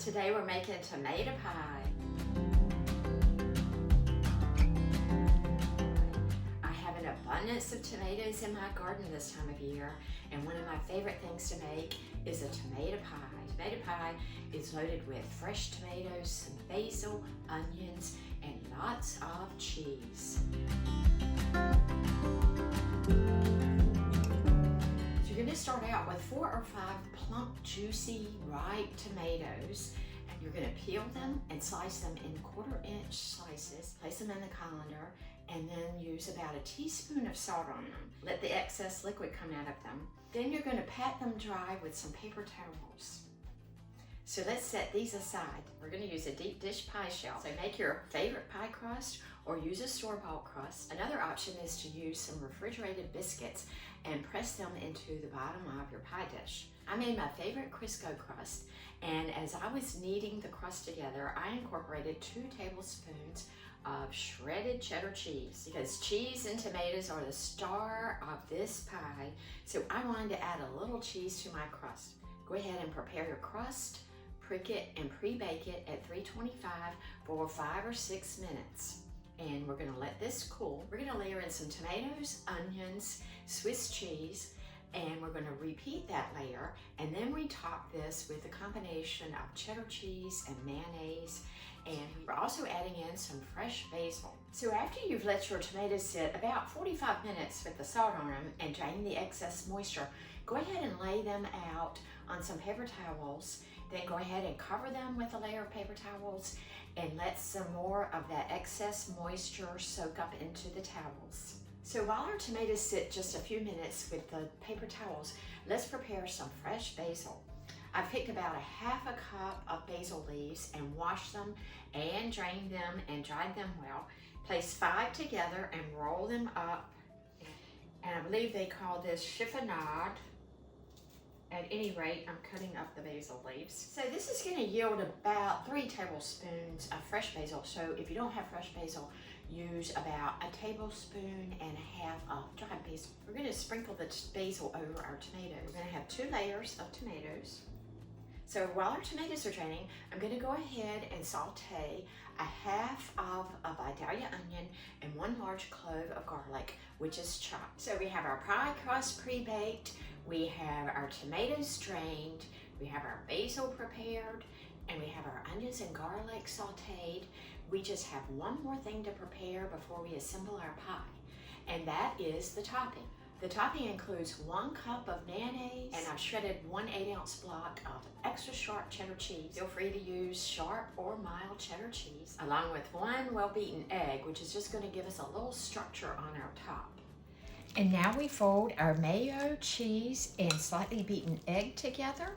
Today we're making tomato pie. I have an abundance of tomatoes in my garden this time of year, and one of my favorite things to make is a tomato pie. Tomato pie is loaded with fresh tomatoes, some basil, onions, and lots of cheese. You're going to start out with 4 or 5 plump, juicy, ripe tomatoes, and you're going to peel them and slice them in 1/4-inch slices. Place them in the colander, and then use about a teaspoon of salt on them. Let the excess liquid come out of them. Then you're going to pat them dry with some paper towels. So let's set these aside. We're going to use a deep dish pie shell. So make your favorite pie crust or use a store-bought crust. Another option is to use some refrigerated biscuits and press them into the bottom of your pie dish. I made my favorite Crisco crust, and as I was kneading the crust together, I incorporated 2 tablespoons of shredded cheddar cheese, because cheese and tomatoes are the star of this pie, so I wanted to add a little cheese to my crust. Go ahead and prepare your crust, prick it, and pre-bake it at 325 for 5 or 6 minutes. And we're gonna let this cool. We're gonna layer in some tomatoes, onions, Swiss cheese, and we're gonna repeat that layer, and then we top this with a combination of cheddar cheese and mayonnaise, and we're also adding in some fresh basil. So after you've let your tomatoes sit about 45 minutes with the salt on them and drain the excess moisture, go ahead and lay them out on some paper towels. Then go ahead and cover them with a layer of paper towels and let some more of that excess moisture soak up into the towels. So while our tomatoes sit just a few minutes with the paper towels, let's prepare some fresh basil. I've picked about 1/2 cup of basil leaves and washed them and drained them and dried them well. Place 5 together and roll them up. And I believe they call this chiffonade. At any rate, I'm cutting up the basil leaves. So this is going to yield about 3 tablespoons of fresh basil. So if you don't have fresh basil, use about 1.5 tablespoons of dried basil. We're going to sprinkle the basil over our tomatoes. We're going to have 2 layers of tomatoes. So while our tomatoes are draining, I'm going to go ahead and saute 1/2 of a Vidalia onion and 1 large clove of garlic, which is chopped. So we have our pie crust pre-baked, we have our tomatoes drained, we have our basil prepared, and we have our onions and garlic sauteed. We just have one more thing to prepare before we assemble our pie, and that is the topping. The topping includes 1 cup of mayonnaise, and I've shredded 1 8-ounce block of extra sharp cheddar cheese. Feel free to use sharp or mild cheddar cheese, along with 1 well-beaten egg, which is just going to give us a little structure on our top. And now we fold our mayo, cheese, and slightly beaten egg together.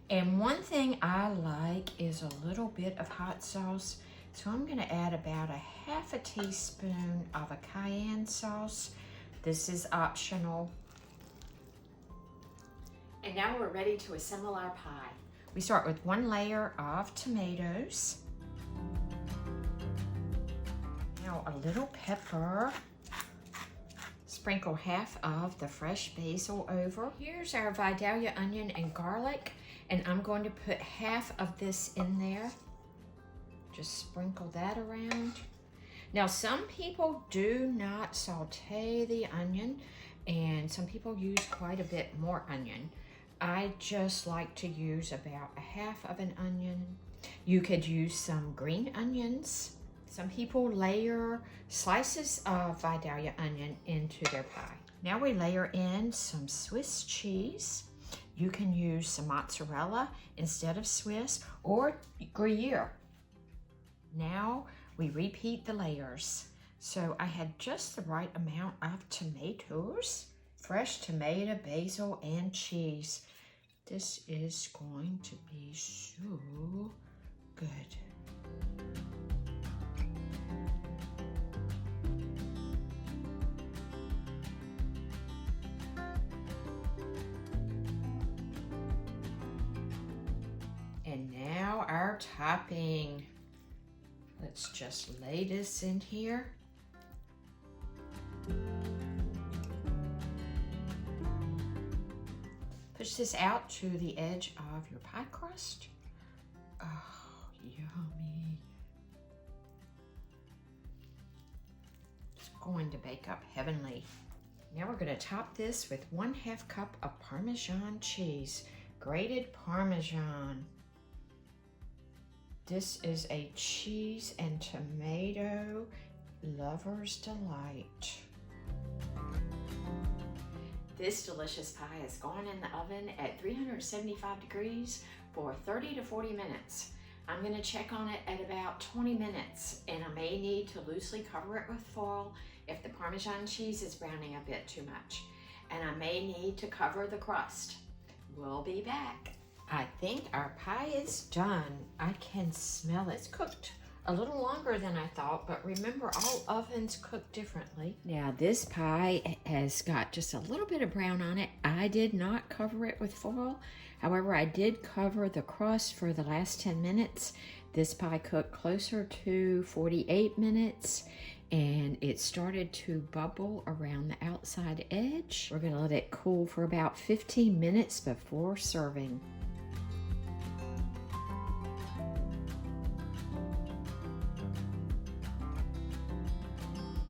And one thing I like is a little bit of hot sauce. So I'm going to add about 1/2 teaspoon of a cayenne sauce. This is optional. And now we're ready to assemble our pie. We start with 1 layer of tomatoes. Now a little pepper. Sprinkle 1/2 of the fresh basil over. Here's our Vidalia onion and garlic, and I'm going to put 1/2 of this in there. Just sprinkle that around. Now, some people do not saute the onion, and some people use quite a bit more onion. I just like to use about 1/2 of an onion. You could use some green onions. Some people layer slices of Vidalia onion into their pie. Now we layer in some Swiss cheese. You can use some mozzarella instead of Swiss, or Gruyere. Now we repeat the layers. So I had just the right amount of tomatoes, fresh tomato, basil, and cheese. This is going to be so good. And now our topping. Let's just lay this in here. Push this out to the edge of your pie crust. to bake up heavenly. Now we're going to top this with 1/2 cup of Parmesan cheese, grated Parmesan. This is a cheese and tomato lover's delight. This delicious pie has gone in the oven at 375 degrees for 30 to 40 minutes. I'm going to check on it at about 20 minutes, and I may need to loosely cover it with foil if the Parmesan cheese is browning a bit too much. And I may need to cover the crust. We'll be back. I think our pie is done. I can smell it. It's cooked a little longer than I thought, but remember, all ovens cook differently. Now this pie has got just a little bit of brown on it. I did not cover it with foil. However, I did cover the crust for the last 10 minutes. This pie cooked closer to 48 minutes, and it started to bubble around the outside edge. We're gonna let it cool for about 15 minutes before serving.